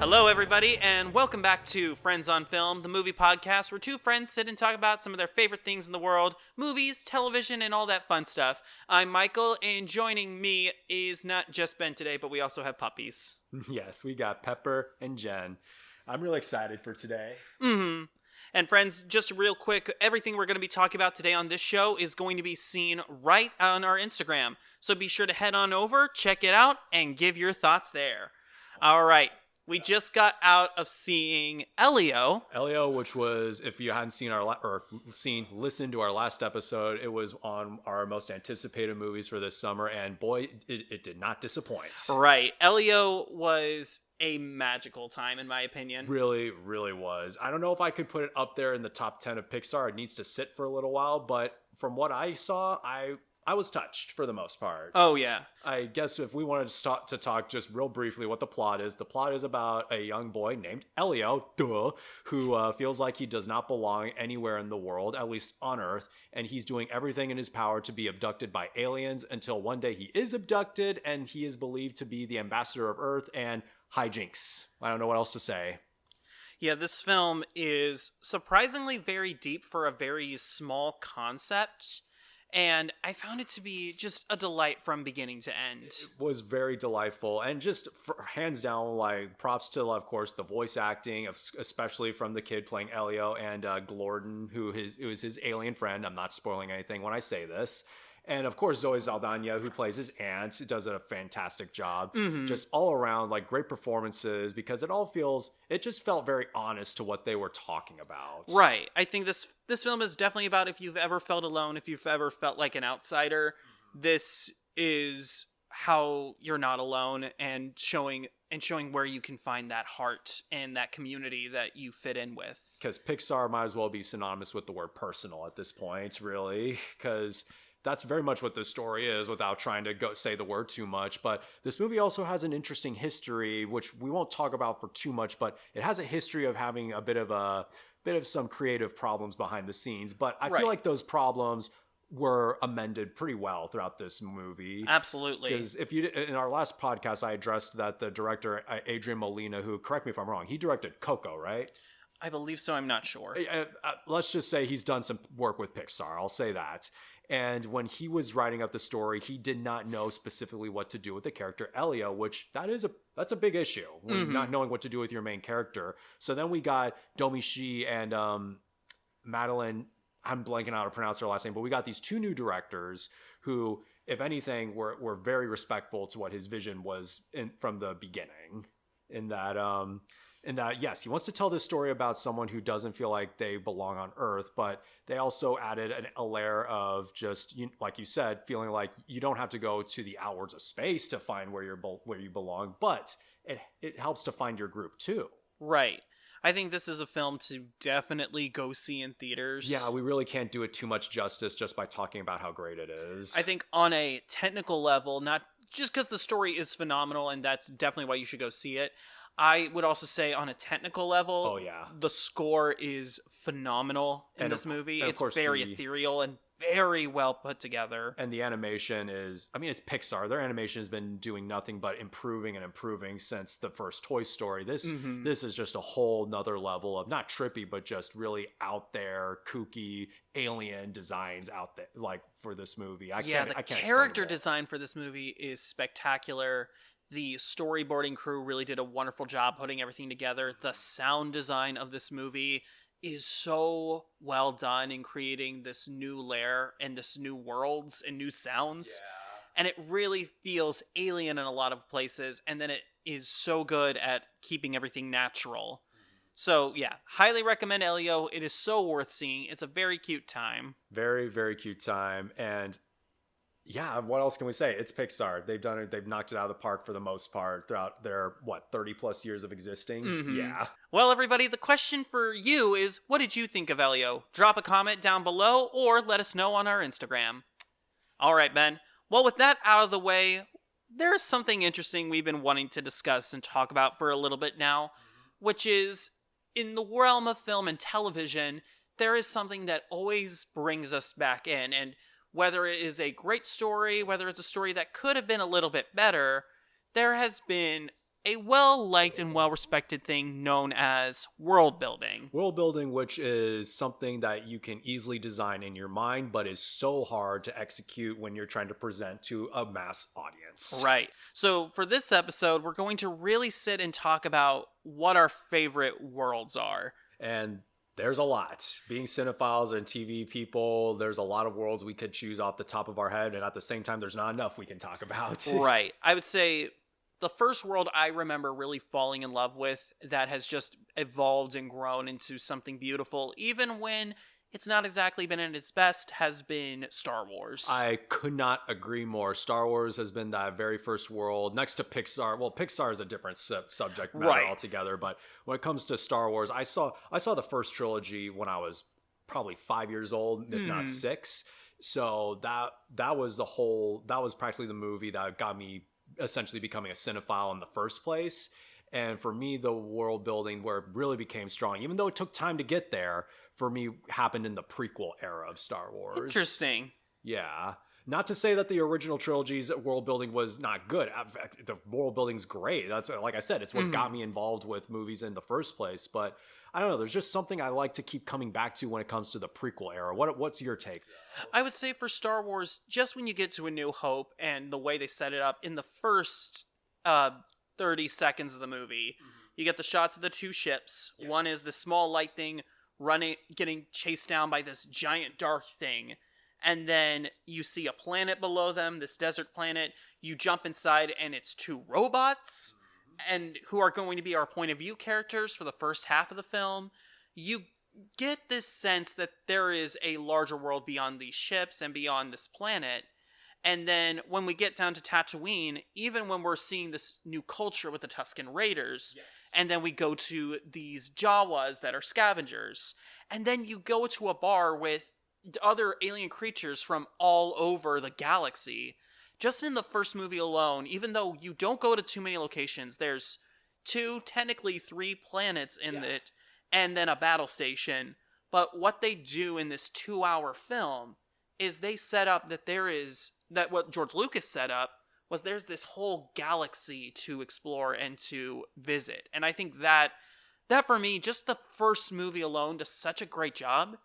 Hello, everybody, and welcome back to Friends on Film, the movie podcast where two friends sit and talk about some of their favorite things in the world, movies, television, and all that fun stuff. I'm Michael, and joining me is not just Ben today, but we also have puppies. Yes, we got Pepper and Jen. I'm really excited for today. And friends, just real quick, everything we're going to be talking about today on this show is going to be seen right on our Instagram. So be sure to head on over, check it out, and give your thoughts there. All right. We just got out of seeing Elio. Elio, which was, if you hadn't seen listened to our last episode, it was on our most anticipated movies for this summer, and boy, it did not disappoint. Right. Elio was a magical time, in my opinion. Really, really was. I don't know if I could put it up there in the top 10 of Pixar. It needs to sit for a little while, but from what I saw, I was touched for the most part. Oh, yeah. I guess if we wanted to talk just real briefly what the plot is about a young boy named Elio, who feels like he does not belong anywhere in the world, at least on Earth, and he's doing everything in his power to be abducted by aliens until one day he is abducted and he is believed to be the ambassador of Earth and hijinks. I don't know what else to say. Yeah, this film is surprisingly very deep for a very small concept. And I found it to be just a delight from beginning to end. It was very delightful. And just hands down, like, props to, of course, the voice acting, especially from the kid playing Elio and Glorden, who is his alien friend. I'm not spoiling anything when I say this. And of course, Zoe Saldana, who plays his aunt, does a fantastic job. Just all around, like, great performances, because it just felt very honest to what they were talking about. Right. I think this film is definitely about if you've ever felt alone, if you've ever felt like an outsider, this is how you're not alone, and showing where you can find that heart and that community that you fit in with. Because Pixar might as well be synonymous with the word personal at this point, really, because that's very much what this story is, without trying to say the word too much. But this movie also has an interesting history, which we won't talk about for too much, but it has a history of having a bit of some creative problems behind the scenes. But I feel like those problems were amended pretty well throughout this movie. Absolutely. Because in our last podcast, I addressed that the director, Adrian Molina, who, correct me if I'm wrong, he directed Coco, right? I believe so. I'm not sure. Let's just say he's done some work with Pixar. I'll say that. And when he was writing up the story, he did not know specifically what to do with the character Elio, which that's a big issue, not knowing what to do with your main character. So then we got Domi Shi and Madeline. I'm blanking out how to pronounce her last name, but we got these two new directors who, if anything, were very respectful to what his vision was from the beginning. In that, yes, he wants to tell this story about someone who doesn't feel like they belong on Earth, but they also added a layer of just, like you said, feeling like you don't have to go to the outwards of space to find where you belong, but it helps to find your group too. Right. I think this is a film to definitely go see in theaters. Yeah, we really can't do it too much justice just by talking about how great it is. I think on a technical level, not just because the story is phenomenal, and that's definitely why you should go see it. I would also say on a technical level, the score is phenomenal in this movie. It's very ethereal and very well put together. And the animation it's Pixar. Their animation has been doing nothing but improving and improving since the first Toy Story. This is just a whole nother level of not trippy, but just really out there, kooky, alien designs out there, like, for this movie. The character design for this movie is spectacular. The storyboarding crew really did a wonderful job putting everything together. The sound design of this movie is so well done in creating this new layer and this new worlds and new sounds. Yeah. And it really feels alien in a lot of places. And then it is so good at keeping everything natural. So, yeah, highly recommend Elio. It is so worth seeing. It's a very cute time. Very, very cute time. And yeah, what else can we say? It's Pixar. They've done it. They've knocked it out of the park for the most part throughout their, 30 plus years of existing. Yeah. Well, everybody, the question for you is, what did you think of Elio? Drop a comment down below or let us know on our Instagram. All right, Ben. Well, with that out of the way, there is something interesting we've been wanting to discuss and talk about for a little bit now, which is, in the realm of film and television, there is something that always brings us back in, and whether it is a great story, whether it's a story that could have been a little bit better, there has been a well-liked and well-respected thing known as world building. World building, which is something that you can easily design in your mind, but is so hard to execute when you're trying to present to a mass audience. Right. So for this episode, we're going to really sit and talk about what our favorite worlds are. And there's a lot. Being cinephiles and TV people, there's a lot of worlds we could choose off the top of our head, and at the same time, there's not enough we can talk about. Right. I would say the first world I remember really falling in love with that has just evolved and grown into something beautiful, even when it's not exactly been at its best, has been Star Wars. I could not agree more. Star Wars has been that very first world next to Pixar. Well, Pixar is a different subject matter altogether, but when it comes to Star Wars, I saw the first trilogy when I was probably 5 years old, if not 6. So that was practically the movie that got me essentially becoming a cinephile in the first place. And for me, the world building where it really became strong, even though it took time to get there, for me happened in the prequel era of Star Wars. Interesting. Yeah. Not to say that the original trilogy's world building was not good. In fact, the world building's great. That's, like I said, it's what got me involved with movies in the first place. But I don't know, there's just something I like to keep coming back to when it comes to the prequel era. What's your take? I would say for Star Wars, just when you get to A New Hope and the way they set it up in the first 30 seconds of the movie, you get the shots of the two ships. Yes. One is the small light thing getting chased down by this giant dark thing. And then you see a planet below them, this desert planet. You jump inside and it's two robots and who are going to be our point of view characters for the first half of the film. You get this sense that there is a larger world beyond these ships and beyond this planet. And then when we get down to Tatooine, even when we're seeing this new culture with the Tusken Raiders, and then we go to these Jawas that are scavengers, and then you go to a bar with other alien creatures from all over the galaxy. Just in the first movie alone, even though you don't go to too many locations, there's 2, technically 3 planets in it, and then a battle station. But what they do in this 2-hour film is they set up that what George Lucas set up was there's this whole galaxy to explore and to visit. And I think that for me, just the first movie alone does such a great job.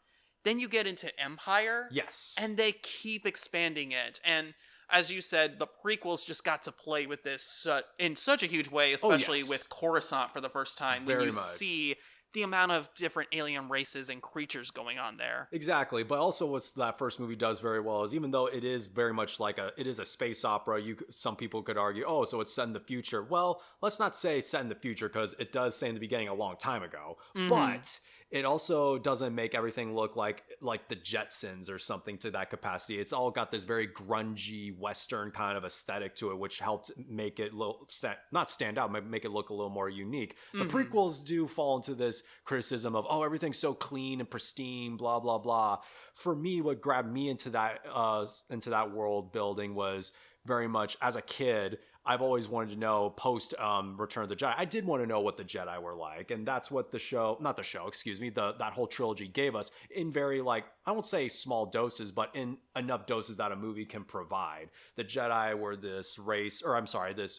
Then you get into Empire. Yes. And they keep expanding it. And as you said, the prequels just got to play with this in such a huge way, especially with Coruscant for the first time. When you see the amount of different alien races and creatures going on there. Exactly. But also what that first movie does very well is, even though it is very much like it is a space opera, some people could argue, oh, so it's set in the future. Well, let's not say set in the future, because it does say in the beginning a long time ago. But it also doesn't make everything look like the Jetsons or something to that capacity. It's all got this very grungy Western kind of aesthetic to it, which helped make it not stand out, but make it look a little more unique. The prequels do fall into this criticism of, oh, everything's so clean and pristine, blah, blah, blah. For me, what grabbed me into that world building was very much, as a kid, I've always wanted to know post Return of the Jedi. I did want to know what the Jedi were like, and that's what that whole trilogy gave us in very, I won't say small doses, but in enough doses that a movie can provide. The Jedi were this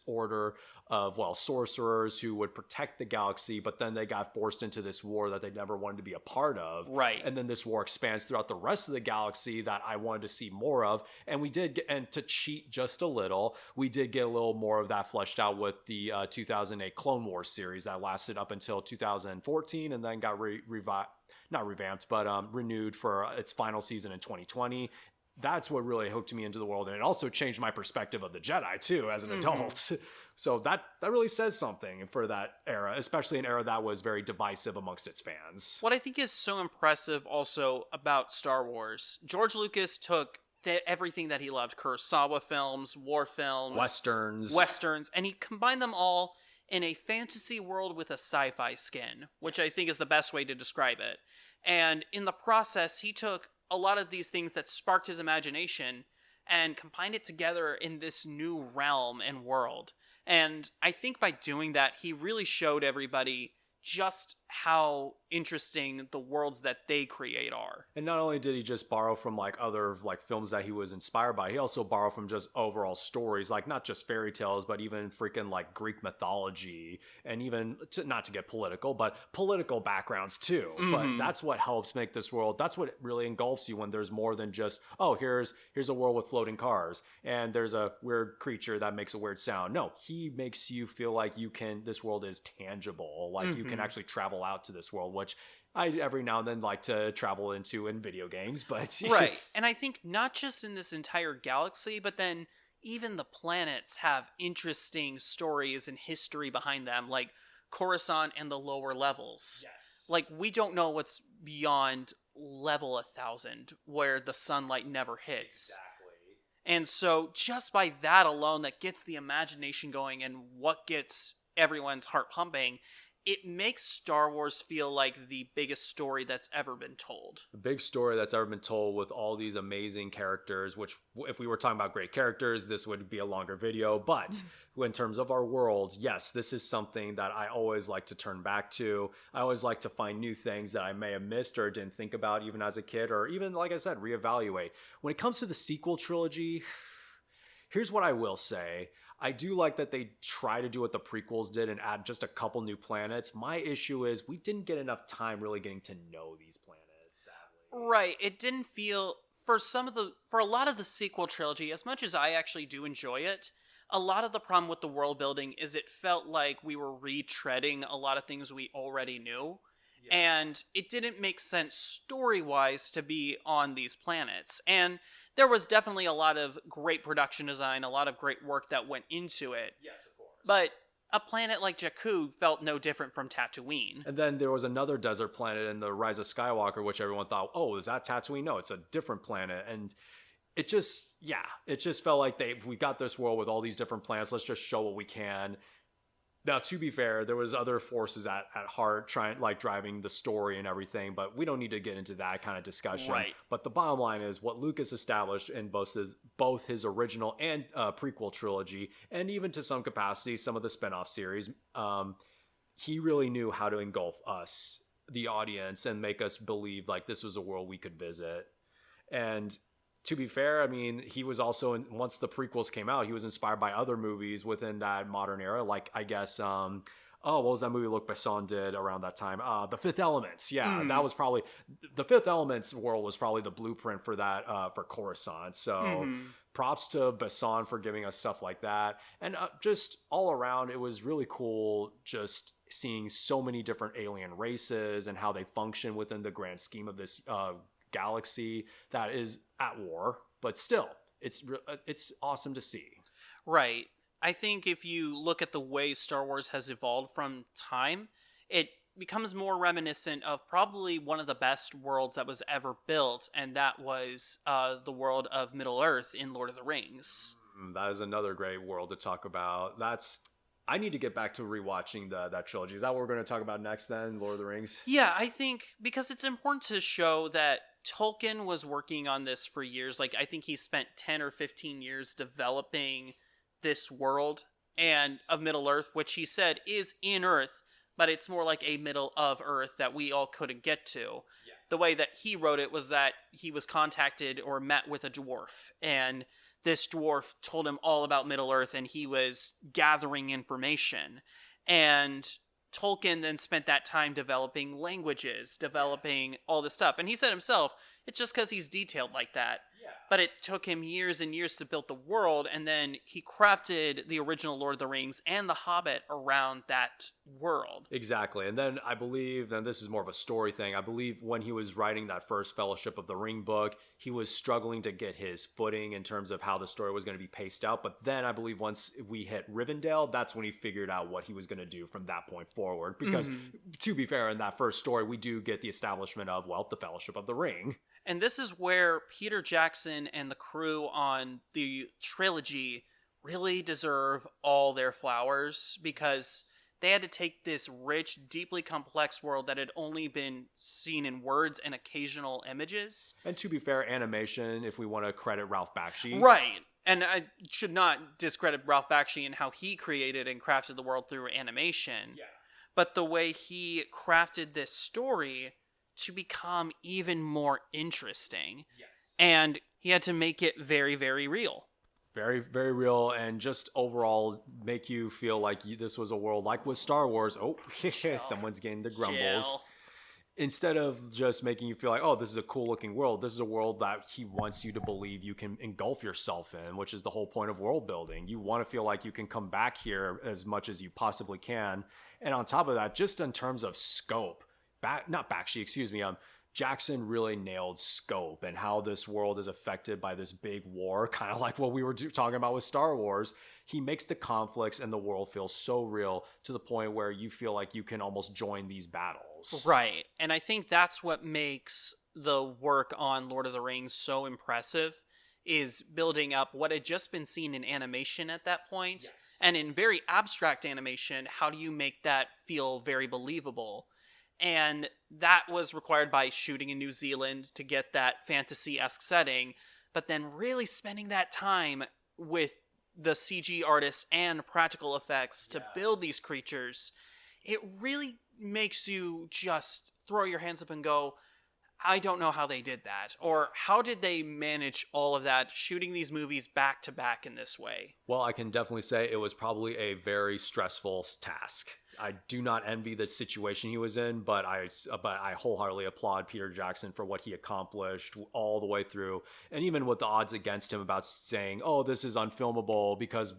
order of, sorcerers who would protect the galaxy, but then they got forced into this war that they never wanted to be a part of. Right. And then this war expands throughout the rest of the galaxy that I wanted to see more of. And we did and to cheat just a little, we did get a little more of that fleshed out with the 2008 Clone Wars series that lasted up until 2014 and then got renewed for its final season in 2020. That's what really hooked me into the world. And it also changed my perspective of the Jedi too, as an adult. So that really says something for that era, especially an era that was very divisive amongst its fans. What I think is so impressive also about Star Wars, George Lucas took everything that he loved, Kurosawa films, war films, Westerns, and he combined them all in a fantasy world with a sci-fi skin, which I think is the best way to describe it. And in the process, he took a lot of these things that sparked his imagination and combined it together in this new realm and world. And I think by doing that, he really showed everybody just how interesting the worlds that they create are. And not only did he just borrow from like other like films that he was inspired by, he also borrowed from just overall stories, like not just fairy tales, but even freaking like Greek mythology, and even not to get political, but political backgrounds too. But that's what helps make this world. That's what really engulfs you when there's more than just, oh, here's a world with floating cars and there's a weird creature that makes a weird sound. No, he makes you feel like this world is tangible, like you can actually travel out to this world, which I every now and then like to travel into in video games, but right. And I think not just in this entire galaxy, but then even the planets have interesting stories and history behind them, like Coruscant and the lower levels. Yes. Like, we don't know what's beyond level 1,000, where the sunlight never hits. Exactly. And so just by that alone, that gets the imagination going, and what gets everyone's heart pumping, it makes Star Wars feel like the biggest story that's ever been told. A big story that's ever been told with all these amazing characters, which if we were talking about great characters, this would be a longer video. But in terms of our world, yes, this is something that I always like to turn back to. I always like to find new things that I may have missed or didn't think about even as a kid, or even, like I said, reevaluate. When it comes to the sequel trilogy, here's what I will say. I do like that they try to do what the prequels did and add just a couple new planets. My issue is we didn't get enough time really getting to know these planets, sadly. Right. It didn't feel for a lot of the sequel trilogy, as much as I actually do enjoy it, a lot of the problem with the world building is it felt like we were retreading a lot of things we already knew. Yeah. And it didn't make sense story-wise to be on these planets. And there was definitely a lot of great production design, a lot of great work that went into it. Yes, of course. But a planet like Jakku felt no different from Tatooine. And then there was another desert planet in the Rise of Skywalker, which everyone thought, oh, is that Tatooine? No, it's a different planet. And it just felt like we got this world with all these different planets. Let's just show what we can. Now, to be fair, there was other forces at heart driving the story and everything, but we don't need to get into that kind of discussion. Right. But the bottom line is what Lucas established in both his original and prequel trilogy, and even to some capacity, some of the spinoff series, he really knew how to engulf us, the audience, and make us believe like this was a world we could visit. And to be fair, I mean, he was also, once the prequels came out, he was inspired by other movies within that modern era. Like, I guess, what was that movie Luc Besson did around that time? The Fifth Element. Yeah, that was probably, the Fifth Element's world was probably the blueprint for that, for Coruscant. So props to Besson for giving us stuff like that. And just all around, it was really cool just seeing so many different alien races and how they function within the grand scheme of this galaxy that is at war, but still it's awesome to see. Right. I think if you look at the way Star Wars has evolved from time, it becomes more reminiscent of probably one of the best worlds that was ever built, and that was the world of Middle Earth in Lord of the Rings. That is another great world to talk about. I need to get back to rewatching that trilogy. Is that what we're going to talk about next then, Lord of the Rings? Yeah, I think because it's important to show that Tolkien was working on this for years. Like, I think he spent 10 or 15 years developing this world and of Middle Earth, which he said is in Earth, but it's more like a middle of Earth that we all couldn't get to. Yeah. The way that he wrote it was that he was contacted or met with a dwarf, and this dwarf told him all about Middle Earth, and he was gathering information. And Tolkien then spent that time developing languages, developing all this stuff. And he said himself, it's just because he's detailed like that. Yeah. But it took him years and years to build the world, and then he crafted the original Lord of the Rings and The Hobbit around that world. Exactly. And then I believe, and this is more of a story thing, I believe when he was writing that first Fellowship of the Ring book, he was struggling to get his footing in terms of how the story was going to be paced out. But then I believe once we hit Rivendell, that's when he figured out what he was going to do from that point forward. Because to be fair, in that first story, we do get the establishment of, well, the Fellowship of the Ring. And this is where Peter Jackson and the crew on the trilogy really deserve all their flowers, because they had to take this rich, deeply complex world that had only been seen in words and occasional images. And to be fair, animation, if we want to credit Ralph Bakshi. Right. And I should not discredit Ralph Bakshi and how he created and crafted the world through animation. Yeah. but the way he crafted this story to become even more interesting. Yes. And he had to make it very, very real. Very, very real, and just overall make you feel like this was a world like with Star Wars. Oh, someone's getting the grumbles. Chill. Instead of just making you feel like, oh, this is a cool looking world, this is a world that he wants you to believe you can engulf yourself in, which is the whole point of world building. You want to feel like you can come back here as much as you possibly can. And on top of that, just in terms of scope, Jackson really nailed scope and how this world is affected by this big war, kind of like what we were talking about with Star Wars. He makes the conflicts and the world feel so real to the point where you feel like you can almost join these battles. Right. And I think that's what makes the work on Lord of the Rings so impressive, is building up what had just been seen in animation at that point. Yes. And in very abstract animation, how do you make that feel very believable? And that was required by shooting in New Zealand to get that fantasy-esque setting, but then really spending that time with the CG artists and practical effects to build these creatures. It really makes you just throw your hands up and go, I don't know how they did that. Or how did they manage all of that, shooting these movies back to back in this way? Well, I can definitely say it was probably a very stressful task. I do not envy the situation he was in, but I wholeheartedly applaud Peter Jackson for what he accomplished all the way through. And even with the odds against him about saying, oh, this is unfilmable, because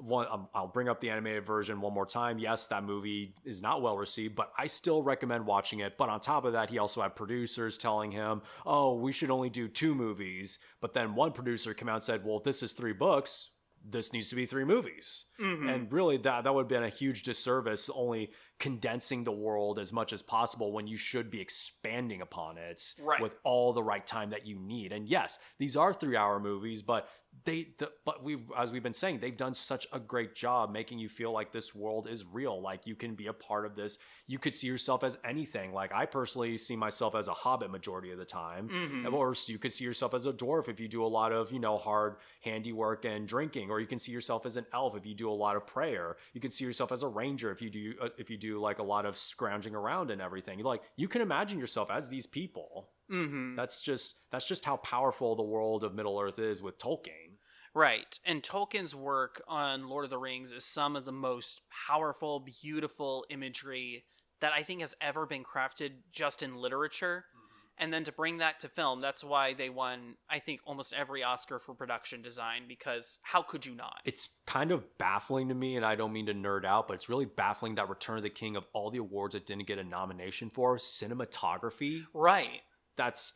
I'll bring up the animated version one more time. Yes, that movie is not well received, but I still recommend watching it. But on top of that, he also had producers telling him, oh, we should only do 2 movies. But then one producer came out and said, well, if this is 3 books, this needs to be 3 movies. Mm-hmm. And really that would have been a huge disservice, only condensing the world as much as possible when you should be expanding upon it with all the right time that you need. And yes, these are 3-hour movies, but as we've been saying, they've done such a great job making you feel like this world is real, like you can be a part of this. You could see yourself as anything. Like I personally see myself as a hobbit majority of the time, or you could see yourself as a dwarf if you do a lot of hard handiwork and drinking, or you can see yourself as an elf if you do a lot of prayer. You can see yourself as a ranger if you do like a lot of scrounging around and everything. Like you can imagine yourself as these people. Mm-hmm. That's just how powerful the world of Middle Earth is with Tolkien. Right. And Tolkien's work on Lord of the Rings is some of the most powerful, beautiful imagery that I think has ever been crafted just in literature. Mm-hmm. And then to bring that to film, that's why they won, I think, almost every Oscar for production design, because how could you not? It's kind of baffling to me, and I don't mean to nerd out, but it's really baffling that Return of the King, of all the awards it didn't get a nomination for, cinematography. Right. That's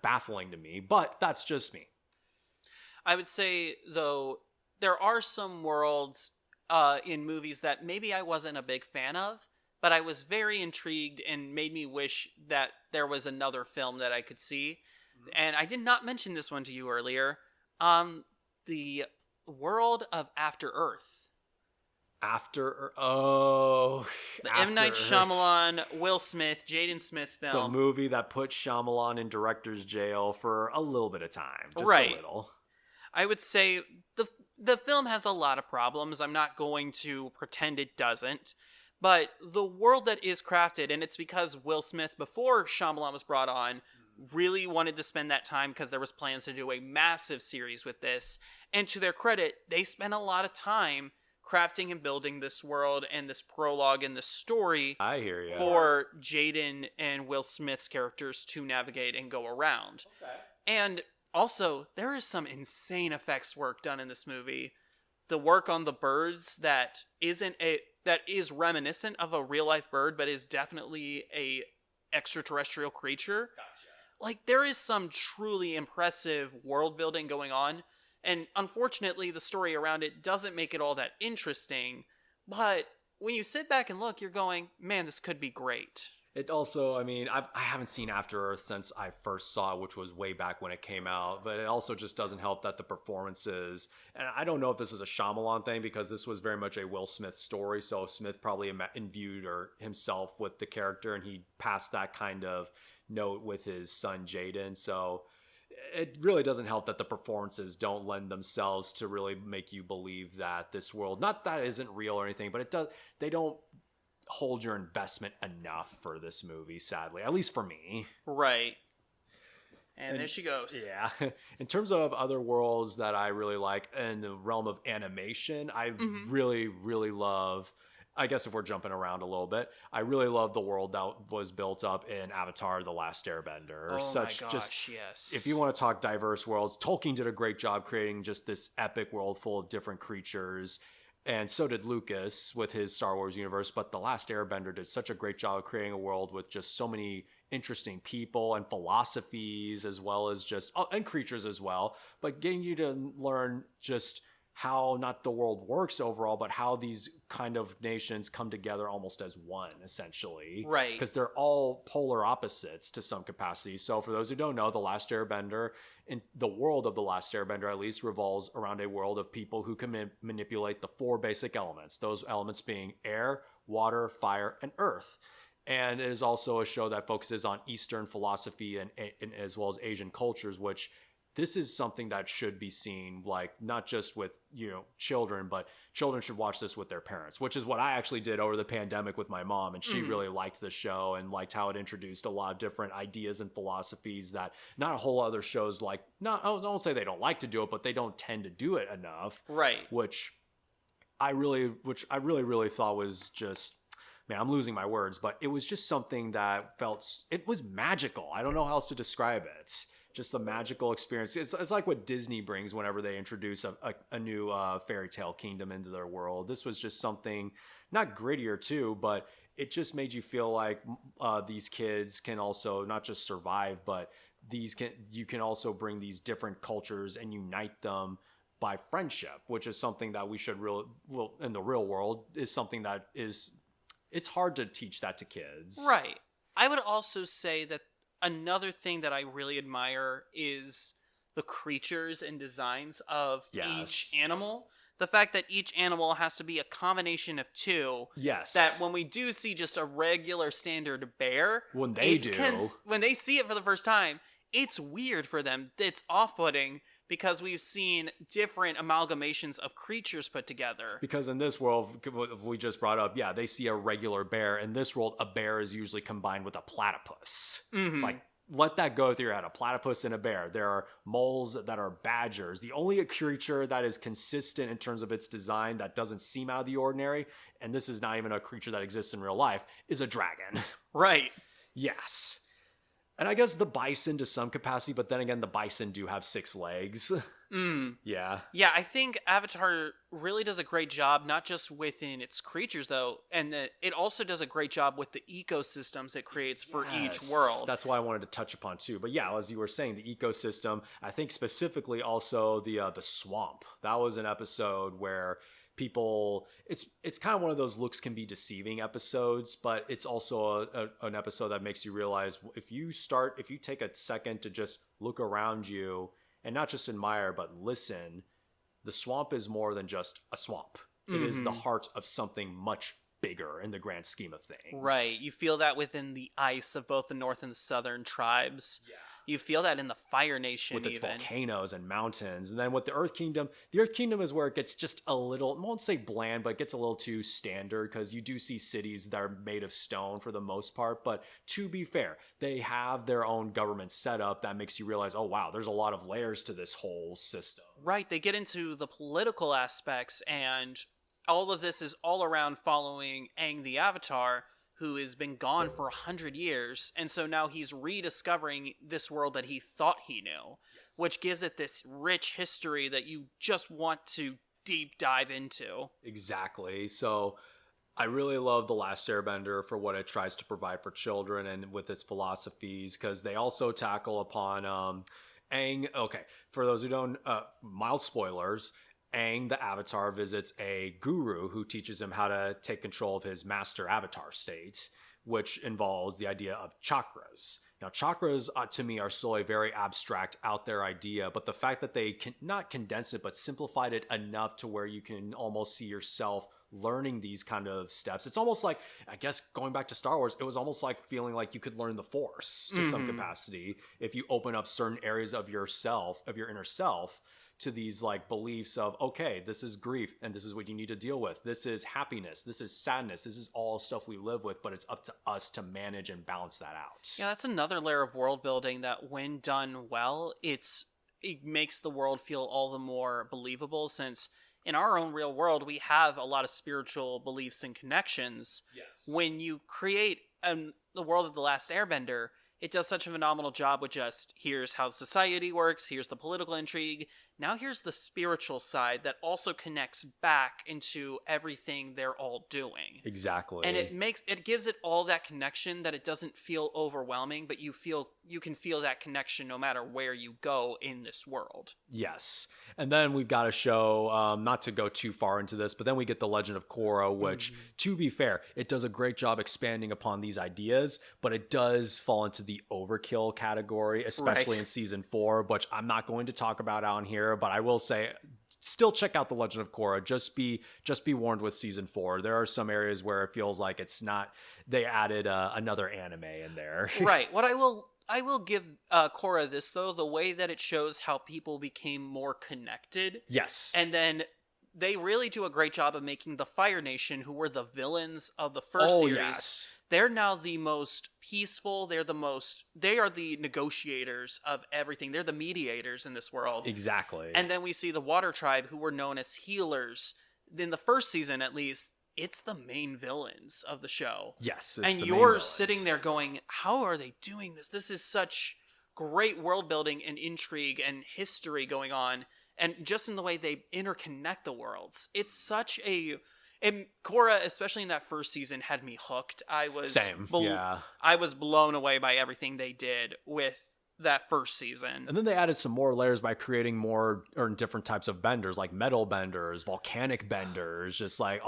baffling to me, but that's just me. I would say, though, there are some worlds in movies that maybe I wasn't a big fan of, but I was very intrigued and made me wish that there was another film that I could see. Mm-hmm. And I did not mention this one to you earlier. The world of After Earth. The M. Night Shyamalan, Will Smith, Jaden Smith film. The movie that put Shyamalan in director's jail for a little bit of time. Just a little. I would say the film has a lot of problems. I'm not going to pretend it doesn't. But the world that is crafted, and it's because Will Smith, before Shyamalan was brought on, really wanted to spend that time because there was plans to do a massive series with this. And to their credit, they spent a lot of time crafting and building this world and this prologue and this story. I hear you. For Jaden and Will Smith's characters to navigate and go around. Okay. And also, there is some insane effects work done in this movie. The work on the birds that is reminiscent of a real life bird, but is definitely a extraterrestrial creature. Gotcha. Like, there is some truly impressive world building going on. And unfortunately, the story around it doesn't make it all that interesting. But when you sit back and look, you're going, man, this could be great. It also, I mean, I haven't seen After Earth since I first saw it, which was way back when it came out. But it also just doesn't help that the performances, and I don't know if this is a Shyamalan thing, because this was very much a Will Smith story. So Smith probably imbued himself with the character, and he passed that kind of note with his son Jaden. So it really doesn't help that the performances don't lend themselves to really make you believe that this world, not that it isn't real or anything, but they don't hold your investment enough for this movie, sadly, at least for me. Right. And there she goes. Yeah. In terms of other worlds that I really like in the realm of animation, I really, really love, I guess if we're jumping around a little bit, I really love the world that was built up in Avatar: The Last Airbender. Oh my gosh, yes. If you want to talk diverse worlds, Tolkien did a great job creating just this epic world full of different creatures. And so did Lucas with his Star Wars universe. But The Last Airbender did such a great job of creating a world with just so many interesting people and philosophies, as well as just, and creatures as well. But getting you to learn just how not the world works overall, but how these kind of nations come together almost as one, essentially. Right. Because they're all polar opposites to some capacity. So for those who don't know, The Last Airbender, in the world of The Last Airbender at least, revolves around a world of people who can manipulate the 4 basic elements. Those elements being air, water, fire, and earth. And it is also a show that focuses on Eastern philosophy and as well as Asian cultures, which this is something that should be seen, like, not just with, children, but children should watch this with their parents, which is what I actually did over the pandemic with my mom. And she really liked the show and liked how it introduced a lot of different ideas and philosophies that not a whole other shows like, I don't say they don't like to do it, but they don't tend to do it enough. Right. Which I really, really thought was just, man, I'm losing my words, but it was just something that it was magical. I don't know how else to describe it. Just a magical experience. It's like what Disney brings whenever they introduce a new fairy tale kingdom into their world. This was just something, not grittier too, but it just made you feel like these kids can also not just survive, but you can also bring these different cultures and unite them by friendship, which is something that we should in the real world is something that it's hard to teach that to kids. Right. I would also say that another thing that I really admire is the creatures and designs of each animal. The fact that each animal has to be a combination of 2. Yes. That when we do see just a regular standard bear, when they see it for the first time, it's weird for them. It's off-putting because we've seen different amalgamations of creatures put together. Because in this world, we just brought up, they see a regular bear. In this world, a bear is usually combined with a platypus. Mm-hmm. Like, let that go through your head. A platypus and a bear. There are moles that are badgers. The only creature that is consistent in terms of its design that doesn't seem out of the ordinary, and this is not even a creature that exists in real life, is a dragon. Right. Yes. And I guess the bison to some capacity, but then again, the bison do have 6 legs. Yeah. Yeah, I think Avatar really does a great job, not just within its creatures, though, and that it also does a great job with the ecosystems it creates for each world. That's what I wanted to touch upon, too. But yeah, as you were saying, the ecosystem, I think specifically also the swamp. That was an episode where people, it's kind of one of those looks can be deceiving episodes, but it's also an episode that makes you realize if you take a second to just look around you and not just admire but listen, the swamp is more than just a swamp. It is the heart of something much bigger in the grand scheme of things. Right. You feel that within the ice of both the north and the southern tribes. Yeah. You feel that in the Fire Nation, with its volcanoes and mountains. And then with the Earth Kingdom is where it gets just a little, I won't say bland, but it gets a little too standard, because you do see cities that are made of stone for the most part. But to be fair, they have their own government setup that makes you realize, oh wow, there's a lot of layers to this whole system. Right, they get into the political aspects, and all of this is all around following Aang the Avatar, who has been gone for 100 years, and so now he's rediscovering this world that he thought he knew, which gives it this rich history that you just want to deep dive into. Exactly. So I really love The Last Airbender for what it tries to provide for children and with its philosophies, because they also tackle upon Aang. Okay, for those who don't, mild spoilers, Aang, the Avatar, visits a guru who teaches him how to take control of his master Avatar state, which involves the idea of chakras. Now, chakras, to me, are still a very abstract, out there idea, but the fact that they not condensed it, but simplified it enough to where you can almost see yourself learning these kind of steps. It's almost like, I guess, going back to Star Wars, it was almost like feeling like you could learn the Force to some capacity if you open up certain areas of yourself, of your inner self, to these like beliefs of, okay, this is grief and this is what you need to deal with. This is happiness. This is sadness. This is all stuff we live with, but it's up to us to manage and balance that out. Yeah, that's another layer of world building that, when done well, it makes the world feel all the more believable, since in our own real world we have a lot of spiritual beliefs and connections. Yes. When you create the world of The Last Airbender, it does such a phenomenal job with just, here's how society works, here's the political intrigue, now here's the spiritual side that also connects back into everything they're all doing. Exactly. And it gives it all that connection that it doesn't feel overwhelming, but you can feel that connection no matter where you go in this world. Yes. And then we've got a show, not to go too far into this, but then we get The Legend of Korra, which, to be fair, it does a great job expanding upon these ideas, but it does fall into the overkill category, especially in season 4, which I'm not going to talk about on here, but I will say, still check out The Legend of Korra. Just be warned with season 4. There are some areas where it feels like it's not, they added another anime in there. Right. What I will give Korra this, though, the way that it shows how people became more connected. Yes. And then they really do a great job of making the Fire Nation, who were the villains of the first series, yes. They're now the most peaceful. They are the negotiators of everything. They're the mediators in this world. Exactly. And then we see the Water Tribe, who were known as healers. In the first season, at least, it's the main villains of the show. Yes. And you're sitting there going, how are they doing this? This is such great world building and intrigue and history going on. And just in the way they interconnect the worlds. It's such a... And Korra, especially in that first season, had me hooked. I was I was blown away by everything they did with that first season. And then they added some more layers by creating more or different types of benders, like metal benders, volcanic benders, just like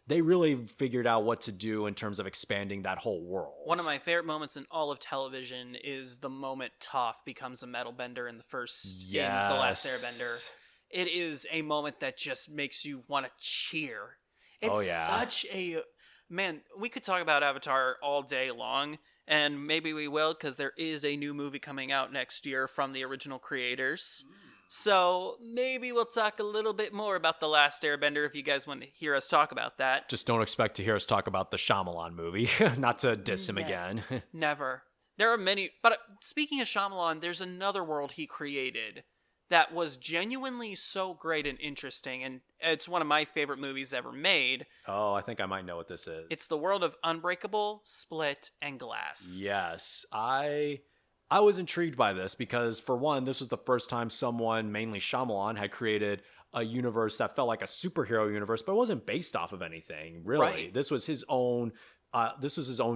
they really figured out what to do in terms of expanding that whole world. One of my favorite moments in all of television is the moment Toph becomes a metal bender in The Last Airbender. It is a moment that just makes you want to cheer. It's such a... Man, we could talk about Avatar all day long, and maybe we will, because there is a new movie coming out next year from the original creators. So maybe we'll talk a little bit more about The Last Airbender if you guys want to hear us talk about that. Just don't expect to hear us talk about the Shyamalan movie. Not to diss him again. Never. There are many... But speaking of Shyamalan, there's another world he created that was genuinely so great and interesting, and it's one of my favorite movies ever made. Oh, I think I might know what this is. It's the world of Unbreakable, Split, and Glass. Yes, I was intrigued by this because, for one, this was the first time someone, mainly Shyamalan, had created a universe that felt like a superhero universe, but it wasn't based off of anything, really. Right. This was his own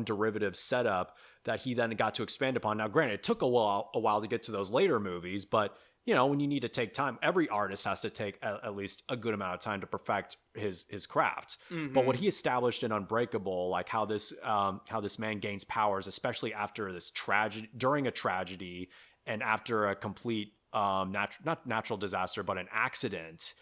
derivative setup that he then got to expand upon. Now, granted, it took a while to get to those later movies, but you know, when you need to take time, every artist has to take at least a good amount of time to perfect his craft. Mm-hmm. But what he established in Unbreakable, like how this man gains powers, especially after this tragedy, during a tragedy, and after a complete not natural disaster, but an accident,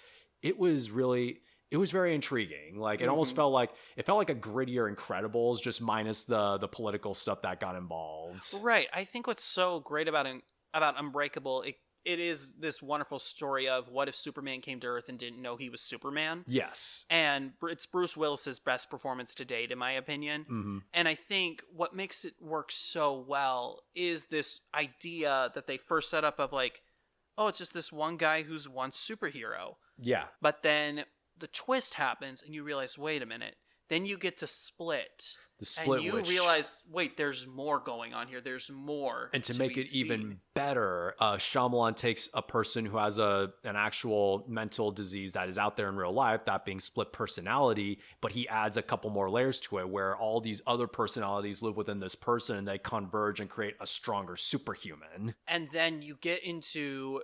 it was very intriguing. Like it almost felt like a grittier Incredibles, just minus the political stuff that got involved. Right. I think what's so great about Unbreakable, it is this wonderful story of what if Superman came to Earth and didn't know he was Superman. Yes. And it's Bruce Willis's best performance to date, in my opinion. Mm-hmm. And I think what makes it work so well is this idea that they first set up of like, oh, it's just this one guy who's one superhero. Yeah. But then the twist happens and you realize, wait a minute. Then you get to Split. The Split, and you realize, wait, there's more going on here. There's more. And to make it even better, Shyamalan takes a person who has an actual mental disease that is out there in real life, that being split personality, but he adds a couple more layers to it where all these other personalities live within this person and they converge and create a stronger superhuman. And then you get into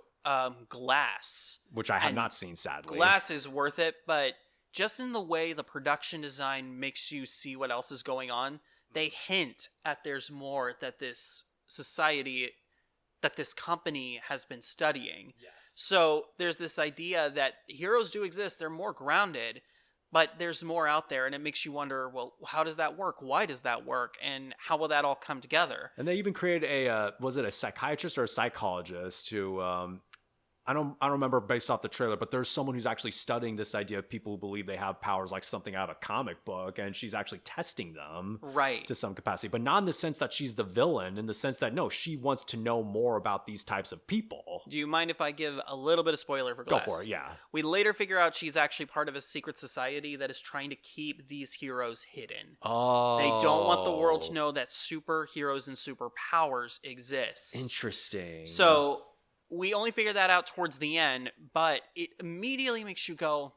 Glass. Which I have not seen, sadly. Glass is worth it, but... just in the way the production design makes you see what else is going on, they hint at there's more that this society, that this company has been studying. Yes. So there's this idea that heroes do exist, they're more grounded, but there's more out there, and it makes you wonder, well, how does that work? Why does that work? And how will that all come together? And they even created was it a psychiatrist or a psychologist who... I don't remember based off the trailer, but there's someone who's actually studying this idea of people who believe they have powers like something out of a comic book, and she's actually testing them Right. to some capacity, but not in the sense that she's the villain, in the sense that no, she wants to know more about these types of people. Do you mind if I give a little bit of spoiler for Glass? Go for it, yeah. We later figure out she's actually part of a secret society that is trying to keep these heroes hidden. Oh. They don't want the world to know that superheroes and superpowers exist. Interesting. So we only figure that out towards the end, but it immediately makes you go,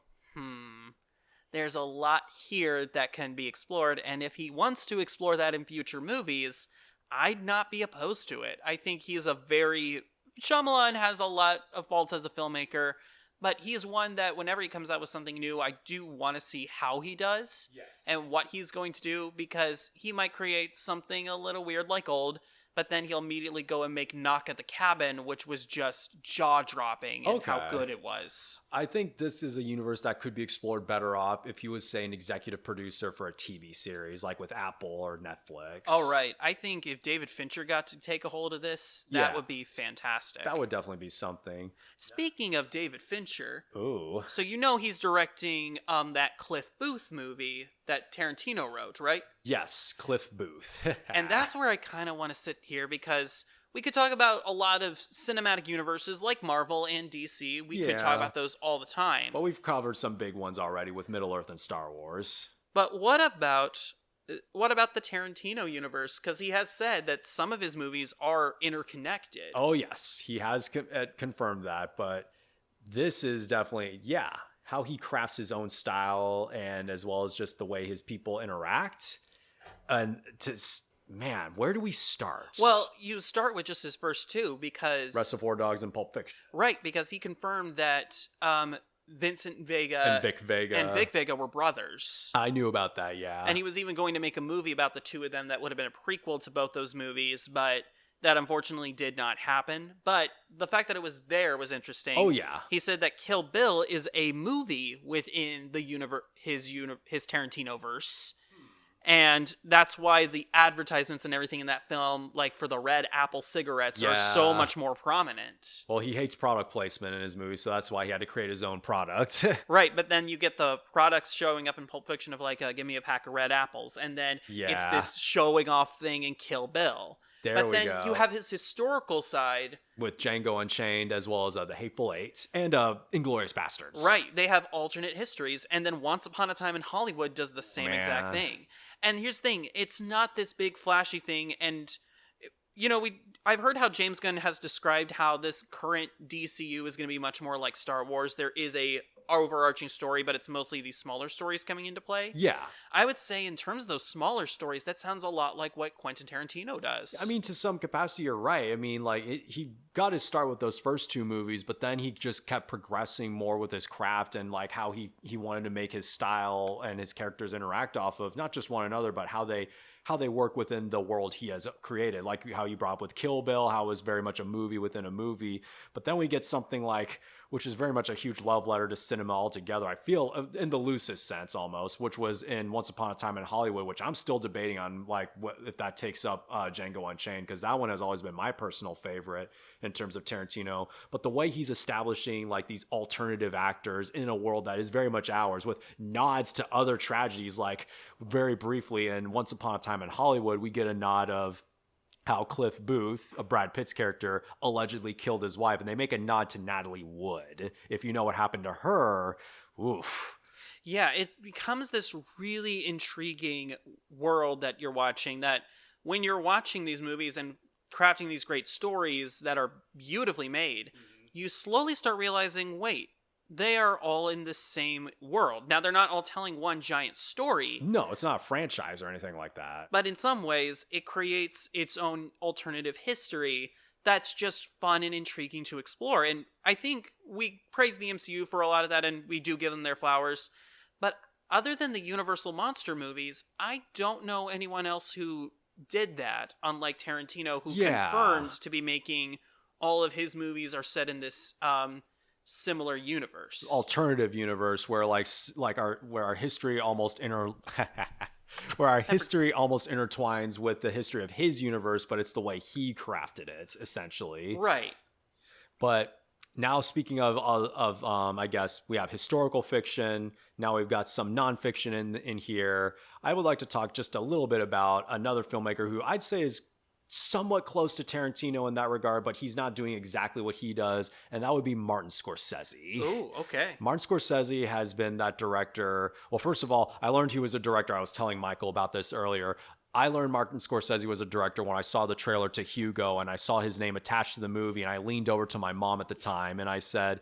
there's a lot here that can be explored, and if he wants to explore that in future movies, I'd not be opposed to it. I think he's Shyamalan has a lot of faults as a filmmaker, but he is one that whenever he comes out with something new, I do want to see how he does and what he's going to do, because he might create something a little weird like Old, but then he'll immediately go and make Knock at the Cabin, which was just jaw-dropping in how good it was. I think this is a universe that could be explored better off if he was, say, an executive producer for a TV series, like with Apple or Netflix. Oh, right. I think if David Fincher got to take a hold of this, that would be fantastic. That would definitely be something. Speaking of David Fincher, ooh, so he's directing that Cliff Booth movie that Tarantino wrote, right? Yes, Cliff Booth. And that's where I kind of want to sit here, because we could talk about a lot of cinematic universes like Marvel and DC. We could talk about those all the time. But we've covered some big ones already with Middle-earth and Star Wars. But what about the Tarantino universe? Because he has said that some of his movies are interconnected. Oh, yes. He has confirmed that. But this is definitely, how he crafts his own style, and as well as just the way his people interact. And man, where do we start? Well, you start with just his first two, because Reservoir Dogs and Pulp Fiction. Right, because he confirmed that Vincent Vega and Vic Vega were brothers. I knew about that, yeah. And he was even going to make a movie about the two of them that would have been a prequel to both those movies, but that unfortunately did not happen. But the fact that it was there was interesting. Oh, yeah. He said that Kill Bill is a movie within the his Tarantino verse. And that's why the advertisements and everything in that film, like for the Red Apple cigarettes, are so much more prominent. Well, he hates product placement in his movies, so that's why he had to create his own product. Right, but then you get the products showing up in Pulp Fiction of like, give me a pack of red apples. And then it's this showing off thing in Kill Bill. But then you have his historical side. With Django Unchained, as well as The Hateful Eight and Inglourious Bastards. Right. They have alternate histories. And then Once Upon a Time in Hollywood does the same exact thing. And here's the thing. It's not this big flashy thing. And, I've heard how James Gunn has described how this current DCU is going to be much more like Star Wars. There is a overarching story, but it's mostly these smaller stories coming into play. Yeah. I would say in terms of those smaller stories, that sounds a lot like what Quentin Tarantino does. I mean, to some capacity, you're right. I mean, like, he got his start with those first two movies, but then he just kept progressing more with his craft and like how he wanted to make his style and his characters interact off of not just one another, but how they work within the world he has created. Like how you brought up with Kill Bill, how it was very much a movie within a movie. But then we get something like, which is very much a huge love letter to cinema altogether, I feel, in the loosest sense almost, which was in Once Upon a Time in Hollywood, which I'm still debating on, like, if that takes up Django Unchained, because that one has always been my personal favorite in terms of Tarantino. But the way he's establishing like these alternative actors in a world that is very much ours, with nods to other tragedies, like very briefly in Once Upon a Time in Hollywood, we get a nod of how Cliff Booth, a Brad Pitt's character, allegedly killed his wife, and they make a nod to Natalie Wood. If you know what happened to her, oof. Yeah, it becomes this really intriguing world that you're watching, that when you're watching these movies and crafting these great stories that are beautifully made, you slowly start realizing, wait, they are all in the same world. Now, they're not all telling one giant story. No, it's not a franchise or anything like that. But in some ways, it creates its own alternative history that's just fun and intriguing to explore. And I think we praise the MCU for a lot of that, and we do give them their flowers. But other than the Universal Monster movies, I don't know anyone else who did that, unlike Tarantino, who confirmed to be making all of his movies are set in this similar universe, alternative universe, where where our history almost where our history almost intertwines with the history of his universe, but it's the way he crafted it, essentially. Right. But Now, speaking of I guess we have historical fiction. Now we've got some nonfiction in here. I would like to talk just a little bit about another filmmaker who I'd say is somewhat close to Tarantino in that regard, but he's not doing exactly what he does, and that would be Martin Scorsese. Oh, okay. Martin Scorsese has been that director. Well, first of all, I learned he was a director. I was telling Michael about this earlier. I learned Martin Scorsese was a director when I saw the trailer to Hugo and I saw his name attached to the movie, and I leaned over to my mom at the time and I said,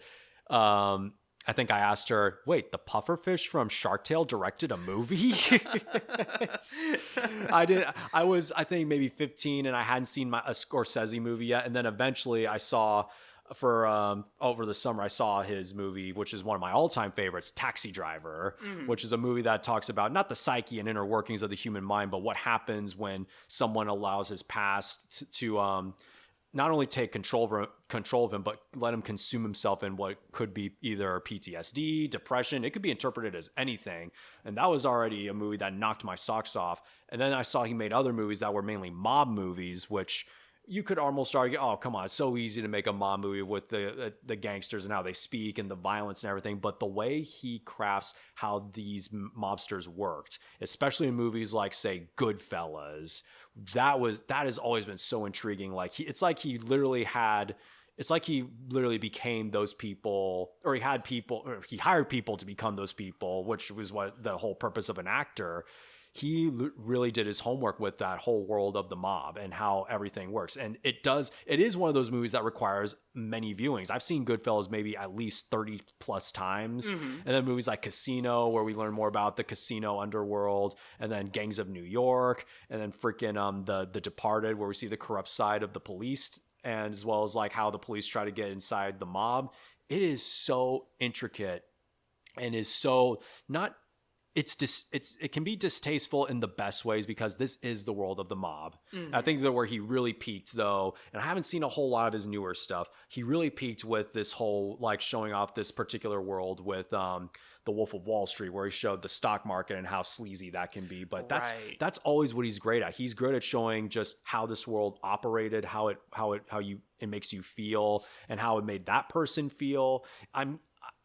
I think I asked her, wait, the pufferfish from Shark Tale directed a movie? I was, I think, maybe 15 and I hadn't seen a Scorsese movie yet. And then eventually I saw over the summer, I saw his movie, which is one of my all-time favorites, Taxi Driver, which is a movie that talks about not the psyche and inner workings of the human mind, but what happens when someone allows his past to not only take control of him, but let him consume himself in what could be either PTSD, depression. It could be interpreted as anything. And that was already a movie that knocked my socks off. And then I saw he made other movies that were mainly mob movies, which you could almost argue, oh, come on, it's so easy to make a mob movie with the gangsters and how they speak and the violence and everything. But the way he crafts how these mobsters worked, especially in movies like, say, Goodfellas, that has always been so intriguing. Like it's like he literally became those people, or he hired people to become those people, which was what the whole purpose of an actor. He really did his homework with that whole world of the mob and how everything works. And it is one of those movies that requires many viewings. I've seen Goodfellas maybe at least 30 plus times. And then movies like Casino, where we learn more about the casino underworld, and then Gangs of New York, and then freaking the Departed, where we see the corrupt side of the police, and as well as like how the police try to get inside the mob. It is so intricate and is so not... it can be distasteful in the best ways because this is the world of the mob. I think that where he really peaked, though, and I haven't seen a whole lot of his newer stuff, he really peaked with this whole like showing off this particular world with The Wolf of Wall Street, where he showed the stock market and how sleazy that can be. But that's always what he's great at. He's good at showing just how this world operated, how it makes you feel, and how it made that person feel.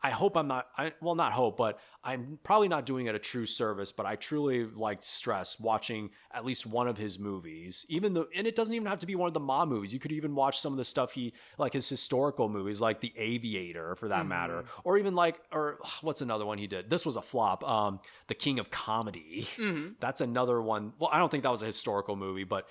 I hope I'm not, not hope, but I'm probably not doing it a true service, but I truly like stress watching at least one of his movies, and it doesn't even have to be one of the mob movies. You could even watch some of the stuff like his historical movies, like The Aviator for that matter, or even or what's another one he did? This was a flop. The King of Comedy. That's another one. Well, I don't think that was a historical movie, but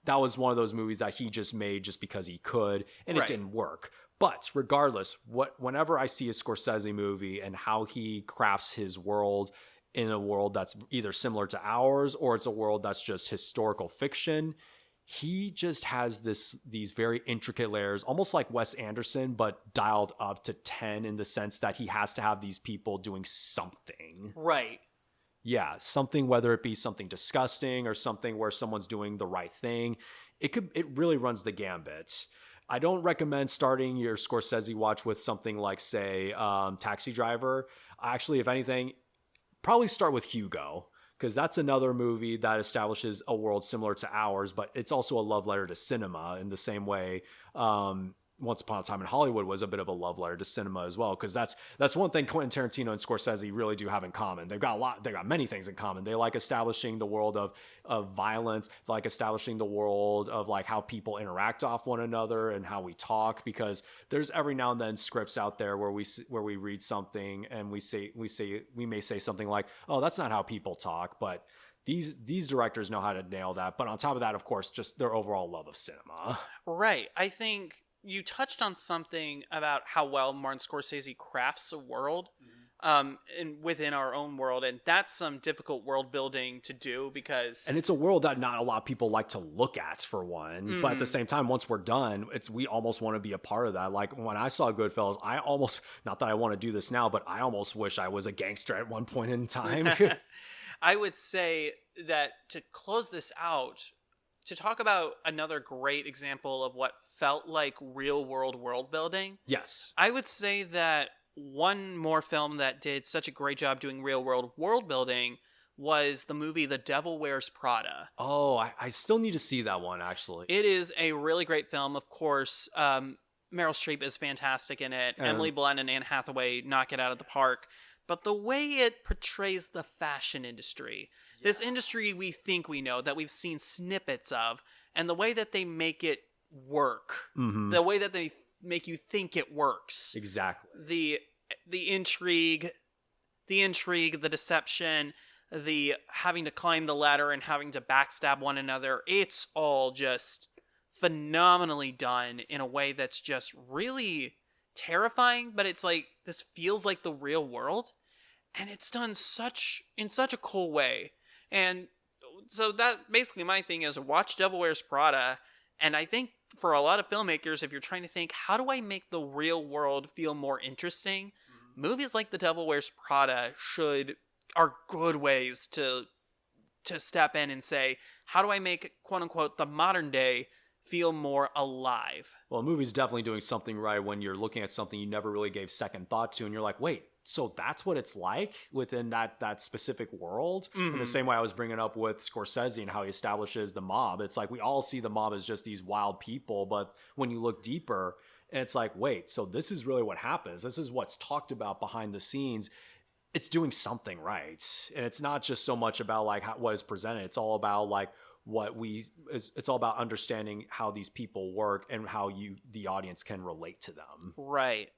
that was one of those movies that he just made just because he could, and it didn't work. But regardless, whenever I see a Scorsese movie and how he crafts his world in a world that's either similar to ours or it's a world that's just historical fiction, he just has these very intricate layers, almost like Wes Anderson, but dialed up to 10 in the sense that he has to have these people doing something. Right. Yeah, something, whether it be something disgusting or something where someone's doing the right thing. It really runs the gambit. I don't recommend starting your Scorsese watch with something like, say, Taxi Driver. Actually, if anything, probably start with Hugo, because that's another movie that establishes a world similar to ours, but it's also a love letter to cinema in the same way Once Upon a Time in Hollywood was a bit of a love letter to cinema as well, because that's one thing Quentin Tarantino and Scorsese really do have in common. They've got many things in common. They like establishing the world of violence, they like establishing the world of like how people interact off one another and how we talk, because there's every now and then scripts out there where we read something and we may say something like, oh, that's not how people talk, but these directors know how to nail that. But on top of that, of course, just their overall love of cinema. Right. I think you touched on something about how well Martin Scorsese crafts a world within our own world, and that's some difficult world building to do and it's a world that not a lot of people like to look at, for one. But at the same time, once we're done, we almost want to be a part of that. Like when I saw Goodfellas, I almost, not that I want to do this now, but I almost wish I was a gangster at one point in time. I would say that to close this out, to talk about another great example of what felt like real world building. Yes. I would say that one more film that did such a great job doing real world building was the movie The Devil Wears Prada. Oh, I still need to see that one, actually. It is a really great film. Of course, Meryl Streep is fantastic in it. And- Emily Blunt and Anne Hathaway knock it out of the park. But the way it portrays the fashion industry, this industry we think we know, that we've seen snippets of, and the way that they make it work, the way that they make you think it works. Exactly. The intrigue, the deception, the having to climb the ladder and having to backstab one another, it's all just phenomenally done in a way that's just really terrifying, but it's like, this feels like the real world, and it's done in such a cool way. And so that basically my thing is, watch Devil Wears Prada, and I think for a lot of filmmakers, if you're trying to think, how do I make the real world feel more interesting, movies like The Devil Wears Prada are good ways to step in and say, how do I make, quote unquote, the modern day feel more alive? Well, a movie's definitely doing something right when you're looking at something you never really gave second thought to, and you're like, wait, so that's what it's like within that specific world? In the same way I was bringing up with Scorsese and how he establishes the mob. It's like we all see the mob as just these wild people, but when you look deeper, it's like, wait, so this is really what happens. This is what's talked about behind the scenes. It's doing something right. And it's not just so much about like what is presented. It's all about like it's all about understanding how these people work and how the audience can relate to them. Right.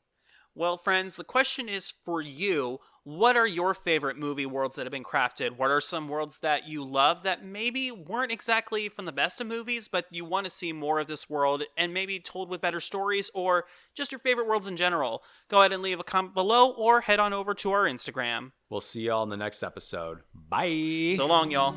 Well, friends, the question is for you. What are your favorite movie worlds that have been crafted? What are some worlds that you love that maybe weren't exactly from the best of movies, but you want to see more of this world and maybe told with better stories, or just your favorite worlds in general? Go ahead and leave a comment below or head on over to our Instagram. We'll see y'all in the next episode. Bye. So long, y'all.